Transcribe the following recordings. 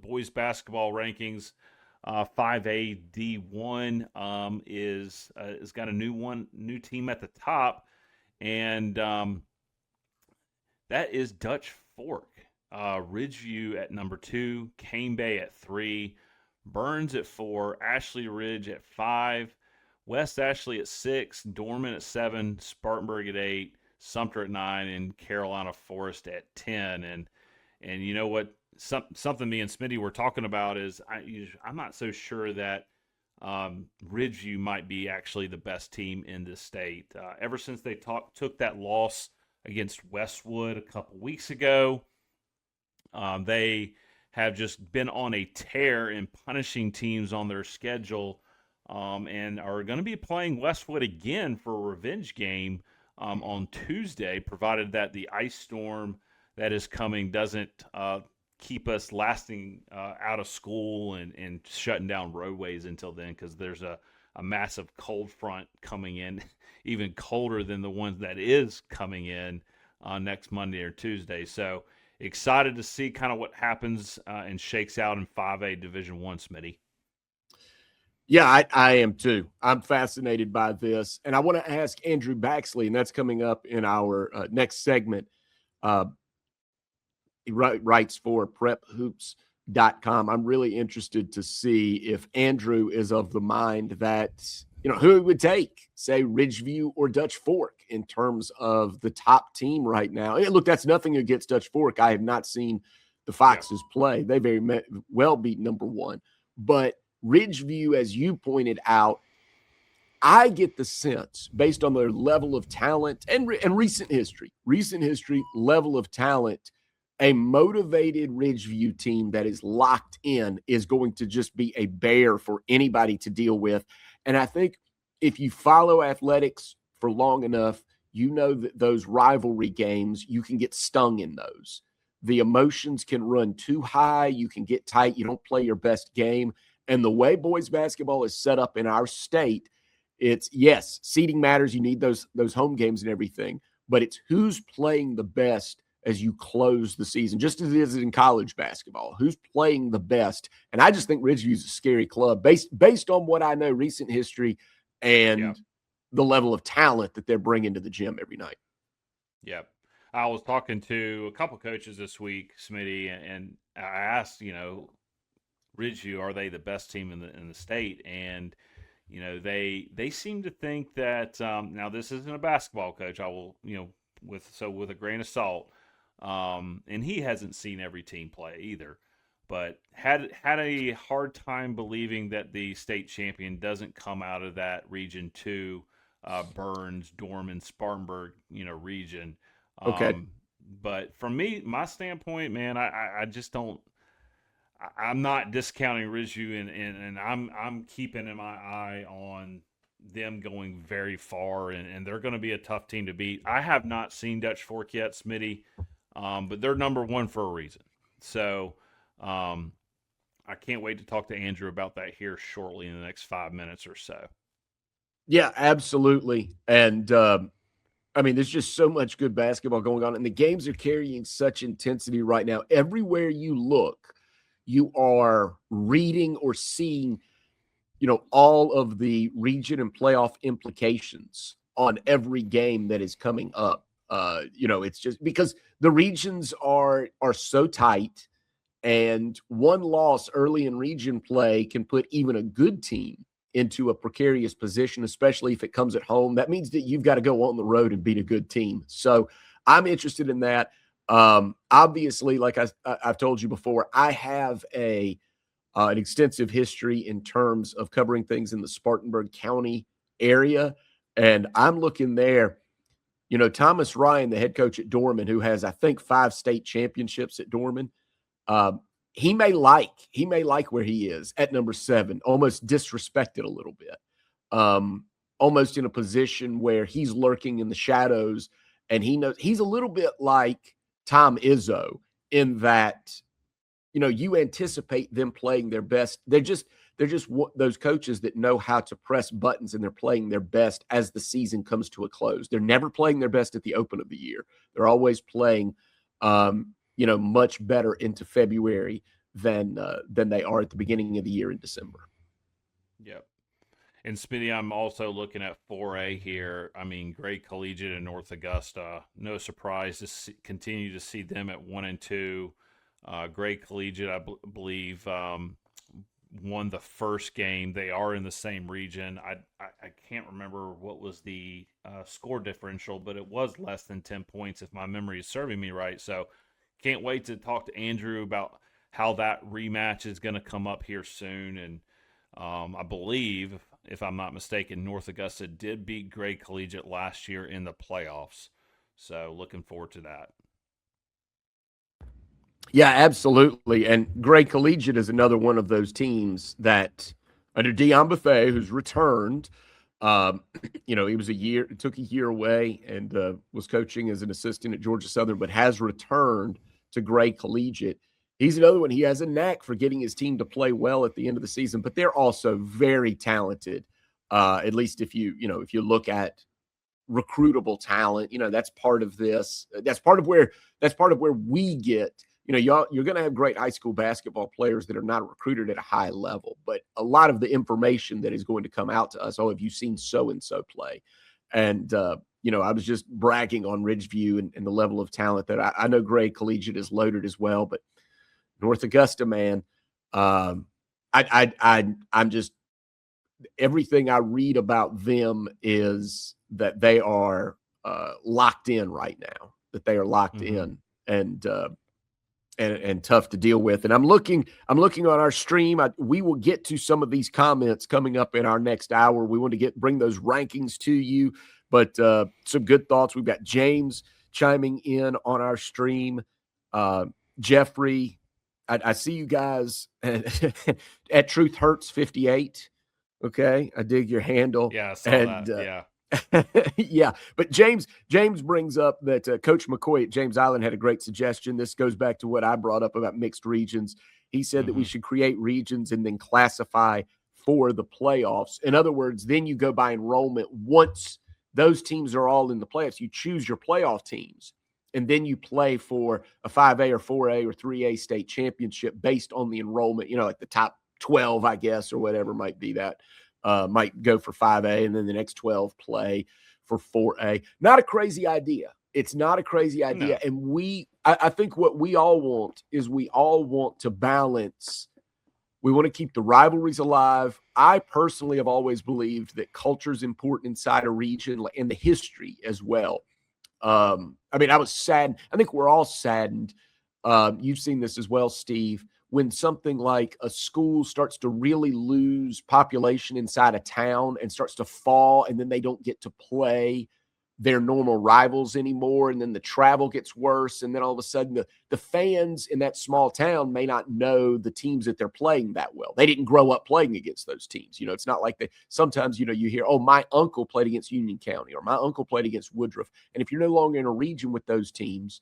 boys basketball rankings. 5A D1 is got a new team at the top, and that is Dutch Fork. Ridgeview at number 2, Cane Bay at 3, Burns at 4, Ashley Ridge at 5, West Ashley at 6, Dorman at 7, Spartanburg at 8, Sumter at 9, and Carolina Forest at 10. And you know what? Something me and Smitty were talking about is I'm not so sure that Ridgeview might be actually the best team in this state. Ever since they took that loss against Westwood a couple weeks ago, they have just been on a tear in punishing teams on their schedule, and are going to be playing Westwood again for a revenge game on Tuesday, provided that the ice storm that is coming doesn't keep us lasting out of school and shutting down roadways until then, because there's a massive cold front coming in, even colder than the one that is coming in next Monday or Tuesday. So excited to see kind of what happens and shakes out in 5A Division I, Smitty. Yeah, I am too. I'm fascinated by this. And I want to ask Andrew Baxley, and that's coming up in our next segment. He writes for prephoops.com. I'm really interested to see if Andrew is of the mind that, who it would take, say Ridgeview or Dutch Fork in terms of the top team right now. And look, that's nothing against Dutch Fork. I have not seen the Foxes play. They very well beat number 1. But Ridgeview, as you pointed out, I get the sense, based on their level of talent and recent history, level of talent, a motivated Ridgeview team that is locked in is going to just be a bear for anybody to deal with. And I think if you follow athletics for long enough, you know that those rivalry games, you can get stung in those. The emotions can run too high. You can get tight. You don't play your best game. And the way boys basketball is set up in our state, it's, yes, seeding matters. You need those home games and everything. But it's who's playing the best as you close the season, just as it is in college basketball. Who's playing the best? And I just think Ridgeview's a scary club based on what I know, recent history, and the level of talent that they're bringing to the gym every night. Yep. I was talking to a couple coaches this week, Smitty, and I asked, Ridgeview, are they the best team in the state? And they seem to think that now this isn't a basketball coach. I will with a grain of salt. And he hasn't seen every team play either, but had a hard time believing that the state champion doesn't come out of that Region 2, Burns, Dorman, Spartanburg, region. Okay. But from my standpoint, man, I just don't. I'm not discounting Ridgeview, and I'm keeping in my eye on them going very far, and they're going to be a tough team to beat. I have not seen Dutch Fork yet, Smitty. But they're number 1 for a reason. So I can't wait to talk to Andrew about that here shortly in the next 5 minutes or so. Yeah, absolutely. And, there's just so much good basketball going on, and the games are carrying such intensity right now. Everywhere you look, you are reading or seeing, all of the region and playoff implications on every game that is coming up. It's just because the regions are so tight, and one loss early in region play can put even a good team into a precarious position, especially if it comes at home. That means that you've got to go on the road and beat a good team. So I'm interested in that. Obviously, like I've told you before, I have an extensive history in terms of covering things in the Spartanburg County area, and I'm looking there. Thomas Ryan, the head coach at Dorman, who has, I think, 5 state championships at Dorman, he may like where he is at number 7, almost disrespected a little bit, almost in a position where he's lurking in the shadows, and he knows he's a little bit like Tom Izzo in that, you anticipate them playing their best. They're just those coaches that know how to press buttons, and they're playing their best as the season comes to a close. They're never playing their best at the open of the year. They're always playing, much better into February than they are at the beginning of the year in December. Yep. And Smitty, I'm also looking at 4A here. I mean, great collegiate in North Augusta. No surprise to continue to see them at 1-2. Great collegiate, believe, won the first game. They are in the same region. I can't remember what was the score differential, but it was less than 10 points if my memory is serving me right. So can't wait to talk to Andrew about how that rematch is going to come up here soon. And I believe, if I'm not mistaken, North Augusta did beat Gray Collegiate last year in the playoffs. So looking forward to that. Yeah, absolutely. And Gray Collegiate is another one of those teams that, under Dion Buffet, who's returned, he was took a year away and was coaching as an assistant at Georgia Southern, but has returned to Gray Collegiate. He's another one. He has a knack for getting his team to play well at the end of the season, but they're also very talented. At least if you look at recruitable talent, that's part of this. That's part of where we get. You're going to have great high school basketball players that are not recruited at a high level, but a lot of the information that is going to come out to us, have you seen so-and-so play? And, I was just bragging on Ridgeview and the level of talent that I know Gray Collegiate is loaded as well, but North Augusta, man, I'm just, everything I read about them is that they are locked in right now, that they are locked in and tough to deal with. And I'm looking on our stream. We will get to some of these comments coming up in our next hour. We want to bring those rankings to you, but some good thoughts. We've got James chiming in on our stream. Jeffrey, I see you guys at Truth Hurts 58. Okay, I dig your handle. Yeah, I saw that. Yeah. Yeah, but James brings up that Coach McCoy at James Island had a great suggestion. This goes back to what I brought up about mixed regions. He said that we should create regions and then classify for the playoffs. In other words, then you go by enrollment. Once those teams are all in the playoffs, you choose your playoff teams, and then you play for a 5A or 4A or 3A state championship based on the enrollment, like the top 12, I guess, or whatever might be that. Might go for 5A, and then the next 12 play for 4A. Not a crazy idea. It's not a crazy idea. No. And I think what we all want is we all want to balance. We want to keep the rivalries alive. I personally have always believed that culture is important inside a region and the history as well. I was saddened. I think we're all saddened. You've seen this as well, Steve, when something like a school starts to really lose population inside a town and starts to fall, and then they don't get to play their normal rivals anymore, and then the travel gets worse, and then all of a sudden the fans in that small town may not know the teams that they're playing that well. They didn't grow up playing against those teams. It's not like sometimes, you hear, oh, my uncle played against Union County, or my uncle played against Woodruff. And if you're no longer in a region with those teams,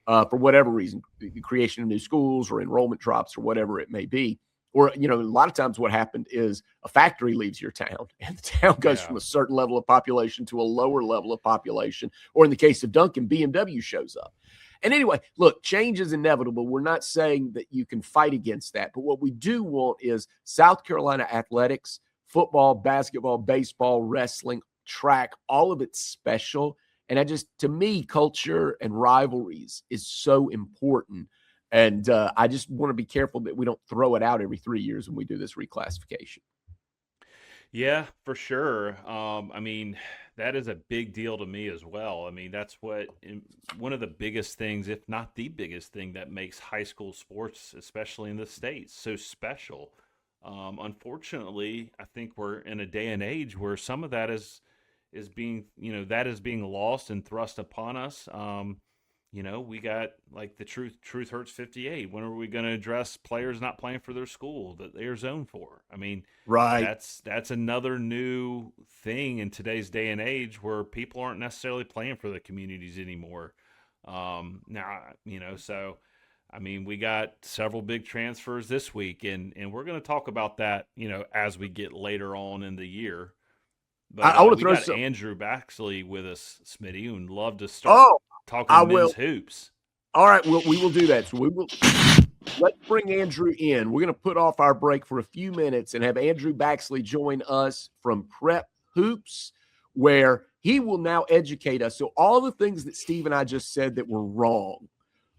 for whatever reason, the creation of new schools or enrollment drops or whatever it may be. Or, a lot of times what happened is a factory leaves your town and the town goes from a certain level of population to a lower level of population. Or in the case of Duncan, BMW shows up. And anyway, look, change is inevitable. We're not saying that you can fight against that. But what we do want is South Carolina athletics, football, basketball, baseball, wrestling, track, all of it's special. And to me, culture and rivalries is so important. And I just want to be careful that we don't throw it out every 3 years when we do this reclassification. Yeah, for sure. That is a big deal to me as well. That's one of the biggest things, if not the biggest thing, that makes high school sports, especially in the States, so special. Unfortunately, I think we're in a day and age where some of that is being lost and thrust upon us. We got like the Truth Hurts 58. When are we going to address players not playing for their school that they're zoned for? Right. That's another new thing in today's day and age where people aren't necessarily playing for the communities anymore. We got several big transfers this week, and we're going to talk about that, as we get later on in the year. But I want to throw got Andrew Baxley with us, Smitty, and love to start talking men's hoops. All right, we will do that. So let's bring Andrew in. We're going to put off our break for a few minutes and have Andrew Baxley join us from Prep Hoops, where he will now educate us. So all the things that Steve and I just said that were wrong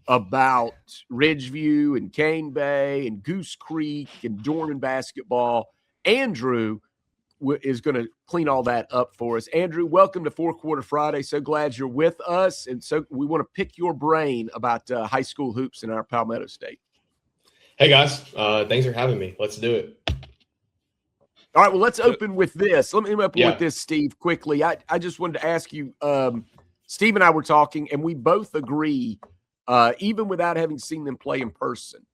about Ridgeview and Cane Bay and Goose Creek and Dorman basketball, Andrew is going to clean all that up for us. Andrew, welcome to Four Quarter Friday. So glad you're with us. And so we want to pick your brain about high school hoops in our Palmetto State. Hey, guys. Thanks for having me. Let's do it. All right, well, let's open with this. Let me open with this, Steve, quickly. I just wanted to ask you, Steve and I were talking, and we both agree, even without having seen them play in person.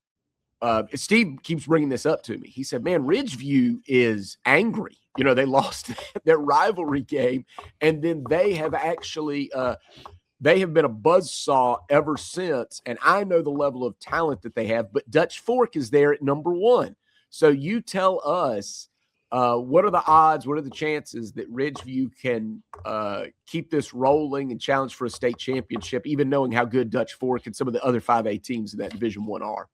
Steve keeps bringing this up to me. He said, man, Ridgeview is angry. You know, they lost their rivalry game, and then they have actually they have been a buzzsaw ever since. And I know the level of talent that they have, but Dutch Fork is there at number 1. So you tell us, what are the odds, what are the chances that Ridgeview can keep this rolling and challenge for a state championship, even knowing how good Dutch Fork and some of the other 5A teams in that Division I are?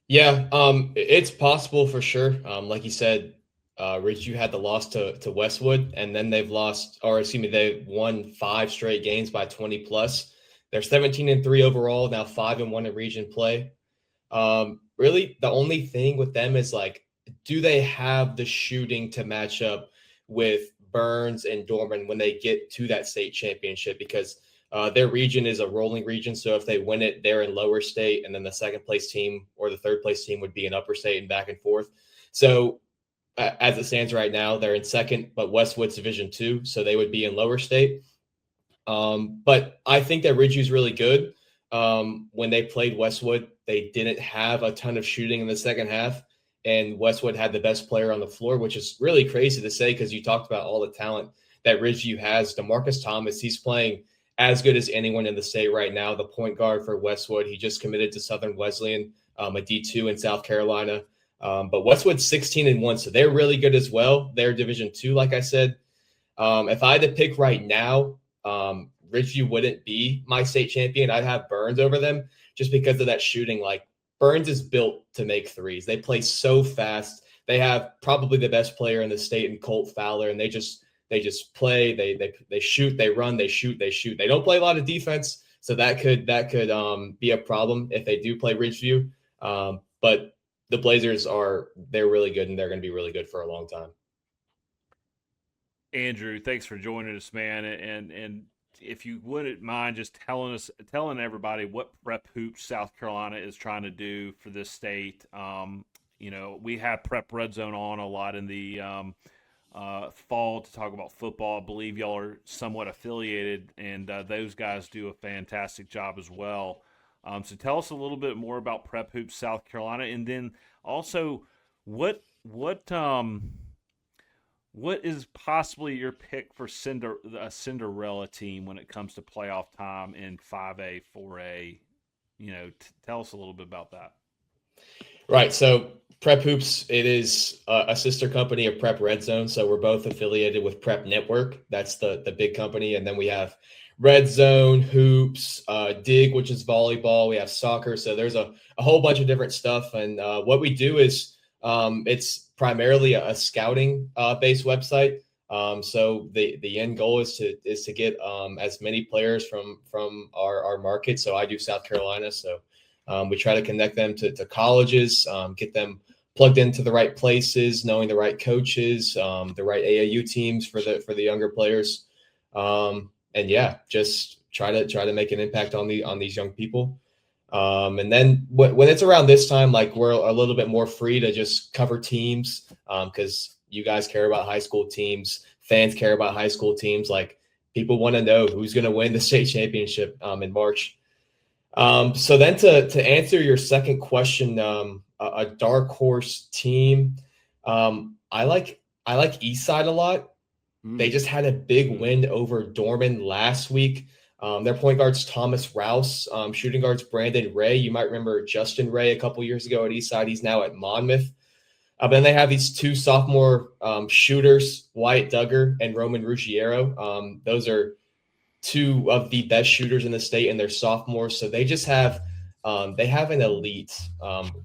Yeah, it's possible for sure. Like you said, Ridgeview had the loss to Westwood, and then they've won 5 straight games by 20 plus. They're 17-3 overall, now 5-1 in region play. Really, the only thing with them is, like, do they have the shooting to match up with Burns and Dorman when they get to that state championship? Because their region is a rolling region. So if they win it, they're in lower state, and then the second place team or the third place team would be in upper state and back and forth. So as it stands right now, they're in second, but Westwood's Division II, so they would be in lower state. But I think that Ridgeview is really good. When they played Westwood, they didn't have a ton of shooting in the second half, and Westwood had the best player on the floor, which is really crazy to say because you talked about all the talent that Ridgeview has. DeMarcus Thomas, he's playing as good as anyone in the state right now, the point guard for Westwood. He just committed to Southern Wesleyan, a D2 in South Carolina. But Westwood's 16-1, so they're really good as well. They're Division II, like I said. If I had to pick right now, Ridgeview wouldn't be my state champion. I'd have Burns over them just because of that shooting. Like, Burns is built to make threes. They play so fast. They have probably the best player in the state in Colt Fowler, and they just play. They shoot, they run, they shoot, they shoot. They don't play a lot of defense, so that could be a problem if they do play Ridgeview. But the Blazers they're really good, and they're going to be really good for a long time. Andrew, thanks for joining us, man. And if you wouldn't mind just telling everybody what Prep Hoops South Carolina is trying to do for this state. You know, we have Prep Red Zone on a lot in the fall to talk about football. I believe y'all are somewhat affiliated, and those guys do a fantastic job as well. So tell us a little bit more about Prep Hoops South Carolina, and then also what is possibly your pick for a Cinderella team when it comes to playoff time in 5A, 4A? You know, tell us a little bit about that. Right. So Prep Hoops, it is a sister company of Prep Red Zone. So we're both affiliated with Prep Network. That's the big company. And then we have Red Zone, Hoops, Dig, which is volleyball. We have soccer. So there's a whole bunch of different stuff. And what we do is it's primarily a scouting based website. So the end goal is to get as many players from our market. So I do South Carolina. So we try to connect them to colleges, get them plugged into the right places, knowing the right coaches, the right AAU teams for the younger players. And yeah, just try to make an impact on these young people. And then when it's around this time, like, we're a little bit more free to just cover teams, because you guys care about high school teams, fans care about high school teams. Like, people want to know who's going to win the state championship in March. So then to answer your second question, a dark horse team, I like Eastside a lot. They just had a big win over Dorman last week. Their point guard's Thomas Rouse, shooting guard's Brandon Ray. You might remember Justin Ray a couple years ago at Eastside. He's now at Monmouth. But then they have these 2 sophomore shooters, Wyatt Duggar and Roman Ruggiero. Those are 2 of the best shooters in the state, and they're sophomores. So they just have They have an elite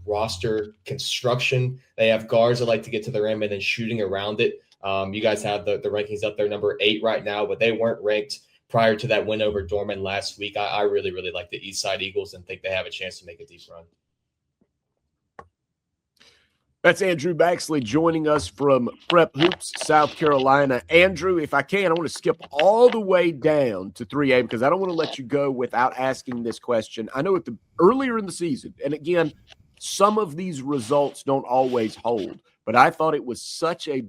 roster construction. They have guards that like to get to the rim and then shooting around it. You guys have the rankings up there, number 8 right now, but they weren't ranked prior to that win over Dorman last week. I really, really like the Eastside Eagles and think they have a chance to make a deep run. That's Andrew Baxley joining us from Prep Hoops, South Carolina. Andrew, if I can, I want to skip all the way down to 3A because I don't want to let you go without asking this question. I know earlier in the season, and again, some of these results don't always hold, but I thought it was such a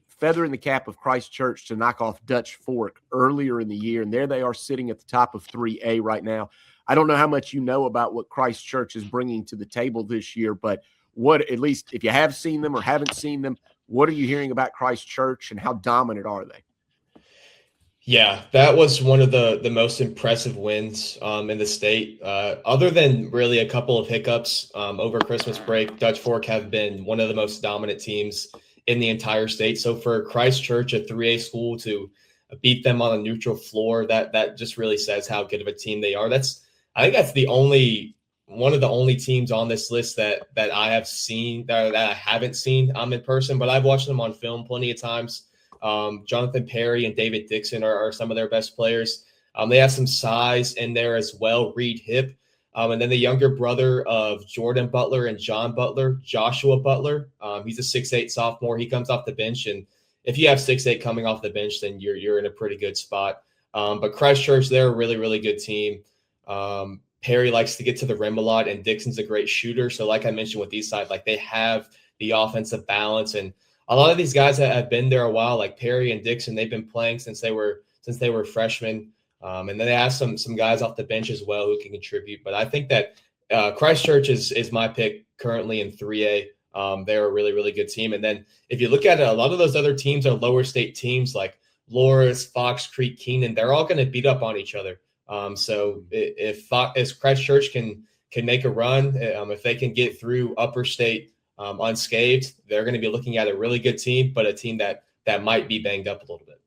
feather in the cap of Christ Church to knock off Dutch Fork earlier in the year, and there they are sitting at the top of 3A right now. I don't know how much you know about what Christ Church is bringing to the table this year, but what, at least if you have seen them or haven't seen them, what are you hearing about Christ Church and how dominant are they? Yeah, that was one of the most impressive wins in the state. Other than really a couple of hiccups over Christmas break, Dutch Fork have been one of the most dominant teams in the entire state. So for Christ Church, a 3A school, to beat them on a neutral floor, that just really says how good of a team they are. I think that's one of the only teams on this list that I have seen that I haven't seen in person, but I've watched them on film plenty of times. Jonathan Perry and David Dixon are some of their best players. They have some size in there as well, Reed Hip. And then the younger brother of Jordan Butler and John Butler, Joshua Butler. He's a 6'8" sophomore. He comes off the bench, and if you have 6'8" coming off the bench, then you're in a pretty good spot. But Christ Church, they're a really, really good team. Perry likes to get to the rim a lot, and Dixon's a great shooter. So like I mentioned with Eastside, like they have the offensive balance, and a lot of these guys that have been there a while, like Perry and Dixon, they've been playing since they were freshmen. And then they have some guys off the bench as well who can contribute. But I think that Christ Church is my pick currently in 3A. They're a really, really good team. And then if you look at it, a lot of those other teams are lower state teams like Loris, Fox Creek, Keenan. They're all going to beat up on each other. So if Christ Church can make a run, if they can get through upper state unscathed, they're going to be looking at a really good team, but a team that might be banged up a little bit.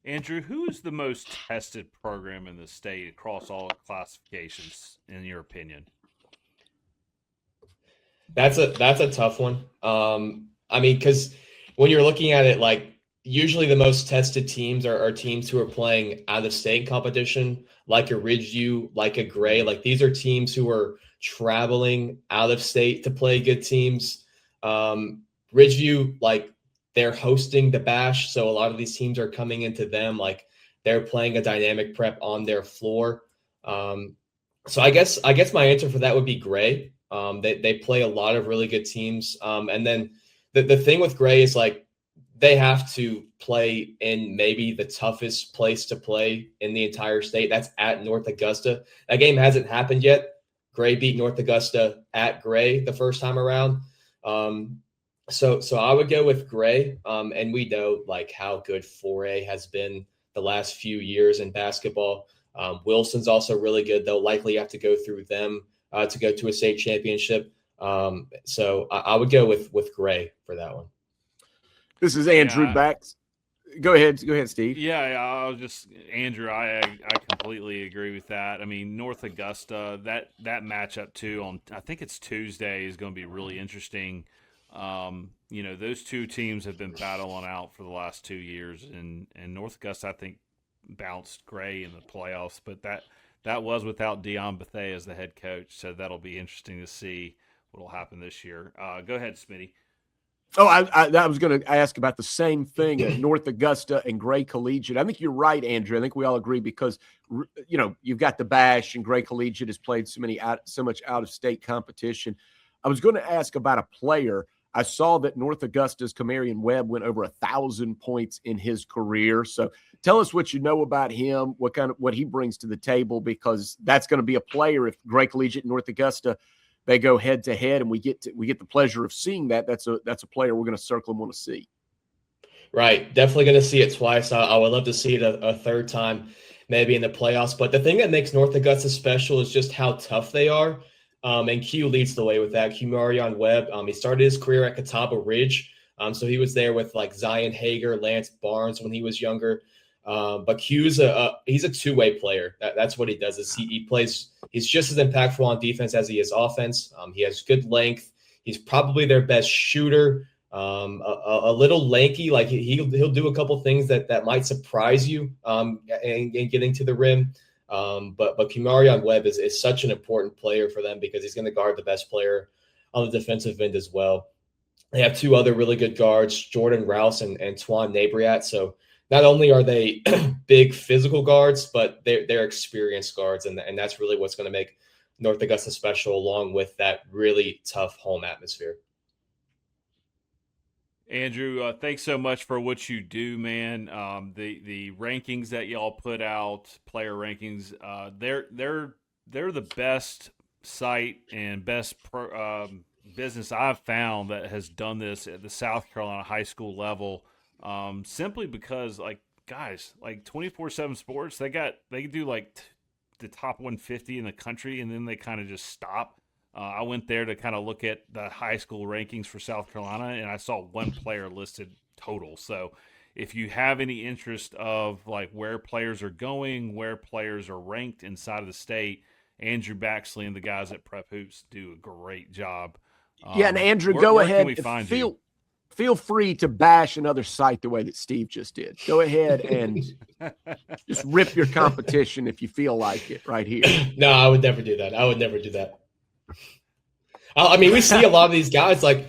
Andrew, who is the most tested program in the state across all classifications, in your opinion? That's a tough one. I mean, because when you're looking at it, like, usually the most tested teams are teams who are playing out of state competition, like a Ridgeview, like a Gray. Like these are teams who are traveling out of state to play good teams. Ridgeview, like they're hosting the Bash, so a lot of these teams are coming into them. Like they're playing a dynamic prep on their floor. So I guess my answer for that would be Gray. They play a lot of really good teams. And then the thing with Gray is like, they have to play in maybe the toughest place to play in the entire state. That's at North Augusta. That game hasn't happened yet. Gray beat North Augusta at Gray the first time around. So I would go with Gray. And we know like how good 4A has been the last few years in basketball. Wilson's also really good. They'll likely have to go through them to go to a state championship. So I would go with Gray for that one. This is Andrew Bax. Go ahead, Steve. Yeah, I'll just Andrew. I completely agree with that. I mean, North Augusta, that matchup too on I think it's Tuesday is going to be really interesting. Those two teams have been battling out for the last 2 years, and North Augusta I think bounced Gray in the playoffs, but that was without Dion Bethea as the head coach, so that'll be interesting to see what will happen this year. Go ahead, Smitty. Oh, I was going to ask about the same thing at North Augusta and Gray Collegiate. I think you're right, Andrew. I think we all agree because, you've got the Bash and Gray Collegiate has played so much out-of-state competition. I was going to ask about a player. I saw that North Augusta's Camarion Webb went over 1,000 points in his career. So tell us what you know about him, what he brings to the table, because that's going to be a player if Gray Collegiate and North Augusta they go head to head, and we get the pleasure of seeing that. That's a player we're going to circle and want to see. Right, definitely going to see it twice. I would love to see it a third time, maybe in the playoffs. But the thing that makes North Augusta special is just how tough they are. And Q leads the way with that. Camarion Webb. He started his career at Catawba Ridge, so he was there with like Zion Hager, Lance Barnes when he was younger. But Q's he's a two-way player. That's what he does. Is he plays. He's just as impactful on defense as he is offense. He has good length. He's probably their best shooter. A little lanky, like he'll do a couple things that might surprise you in getting to the rim. But Kimarion Webb is such an important player for them because he's going to guard the best player on the defensive end as well. They have two other really good guards, Jordan Rouse and Twan Nabriat. So not only are they big physical guards, but they're experienced guards, and that's really what's going to make North Augusta special, along with that really tough home atmosphere. Andrew, thanks so much for what you do, man. The rankings that y'all put out, player rankings, they're the best site and best business I've found that has done this at the South Carolina high school level. Simply because, like, guys, like 24/7 Sports, they do like the top 150 in the country, and then they kind of just stop. I went there to kind of look at the high school rankings for South Carolina, and I saw one player listed total. So if you have any interest of like where players are going, where players are ranked inside of the state, Andrew Baxley and the guys at Prep Hoops do a great job. Yeah, and Andrew, go ahead. Can we find you? Feel free to bash another site the way that Steve just did. Go ahead and just rip your competition if you feel like it right here. No, I would never do that. I mean, we see a lot of these guys like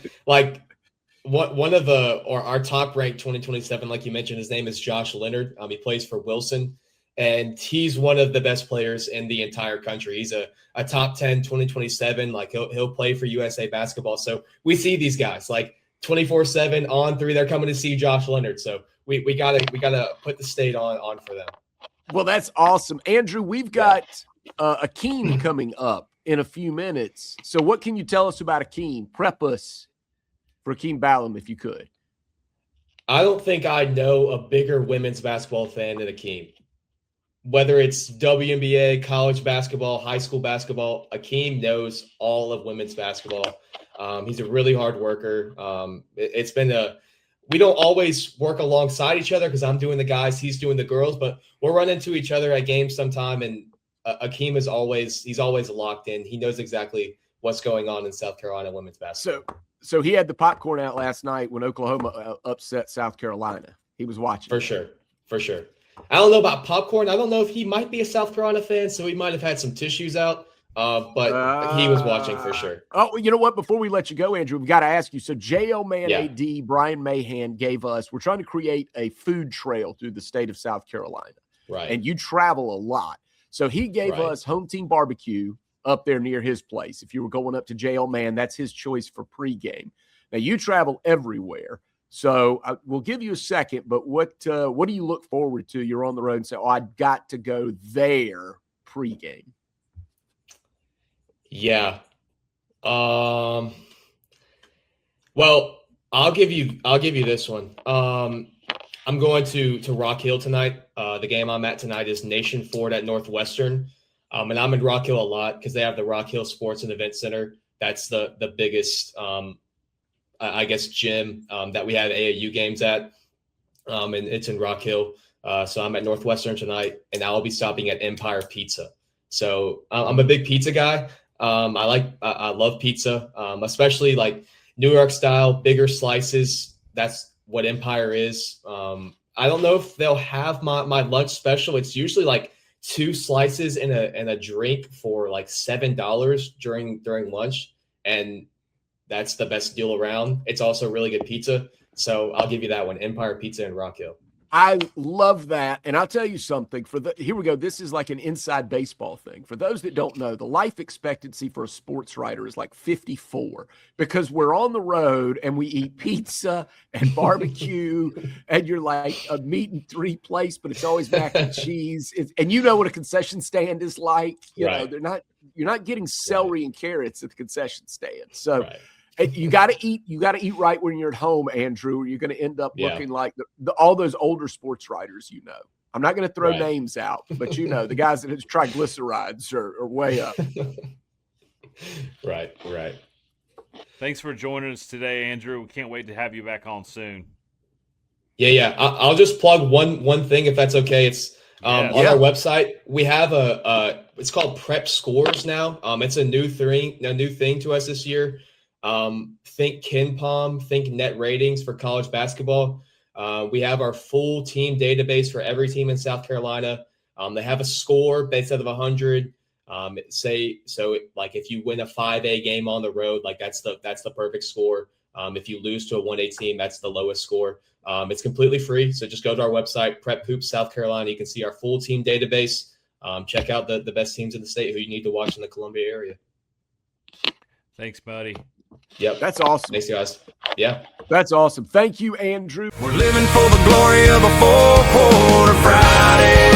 one of our top ranked 2027, like you mentioned, his name is Josh Leonard. He plays for Wilson, and he's one of the best players in the entire country. He's a top 10 2027. Like he'll play for USA basketball. So we see these guys like 24/7 on 3. They're coming to see Josh Leonard. So we gotta put the state on for them. Well, that's awesome, Andrew. We've got Akeem coming up in a few minutes. So what can you tell us about Akeem? Prep us for Akeem Ballum, if you could. I don't think I know a bigger women's basketball fan than Akeem. Whether it's WNBA, college basketball, high school basketball, Akeem knows all of women's basketball. He's a really hard worker. It's been we don't always work alongside each other because I'm doing the guys, he's doing the girls, but we'll run into each other at games sometime. And Akeem he's always locked in. He knows exactly what's going on in South Carolina women's basketball. So he had the popcorn out last night when Oklahoma upset South Carolina. He was watching. For sure. I don't know about popcorn. I don't know if he might be a South Carolina fan, so he might have had some tissues out. But he was watching for sure. Oh, you know what? Before we let you go, Andrew, we've got to ask you. So JL Man AD, Brian Mahan gave us, we're trying to create a food trail through the state of South Carolina. Right. And you travel a lot. So he gave us Home Team Barbecue up there near his place. If you were going up to JL Man, that's his choice for pregame. Now you travel everywhere. So we'll give you a second, but what do you look forward to? You're on the road and say, I've got to go there pregame. Yeah. Well, I'll give you this one. I'm going to Rock Hill tonight. The game I'm at tonight is Nation Ford at Northwestern. And I'm in Rock Hill a lot because they have the Rock Hill Sports and Event Center. That's the biggest I guess gym that we have AAU games at. And it's in Rock Hill. So I'm at Northwestern tonight, and I'll be stopping at Empire Pizza. So I'm a big pizza guy. I love pizza, especially like New York style, bigger slices. That's what Empire is. I don't know if they'll have my lunch special. It's usually like 2 slices and a drink for like $7 during lunch. And that's the best deal around. It's also really good pizza. So I'll give you that one, Empire Pizza in Rock Hill. I love that. And I'll tell you something. Here we go. This is like an inside baseball thing. For those that don't know, the life expectancy for a sports writer is like 54 because we're on the road and we eat pizza and barbecue and you're like a meat and 3 place, but it's always mac and cheese. And you know what a concession stand is like. You know, you're not getting celery and carrots at the concession stand. So you got to eat right when you're at home, Andrew, or you're going to end up looking like all those older sports writers, you know. I'm not going to throw names out, but you know, the guys that have triglycerides are way up. Right. Thanks for joining us today, Andrew. We can't wait to have you back on soon. Yeah. I'll just plug one thing if that's okay. It's on our website. We have it's called Prep Scores now. It's a new thing to us this year. Think KenPom, think net ratings for college basketball. We have our full team database for every team in South Carolina. They have a score based out of 100. Like if you win a 5A game on the road, like that's the perfect score. If you lose to a 1A team, that's the lowest score. It's completely free. So just go to our website, Prep Hoops South Carolina. You can see our full team database. Check out the best teams in the state who you need to watch in the Columbia area. Thanks, buddy. Yep. That's awesome. Thanks, guys. Yeah. That's awesome. Thank you, Andrew. We're living for the glory of a four-quarter Friday.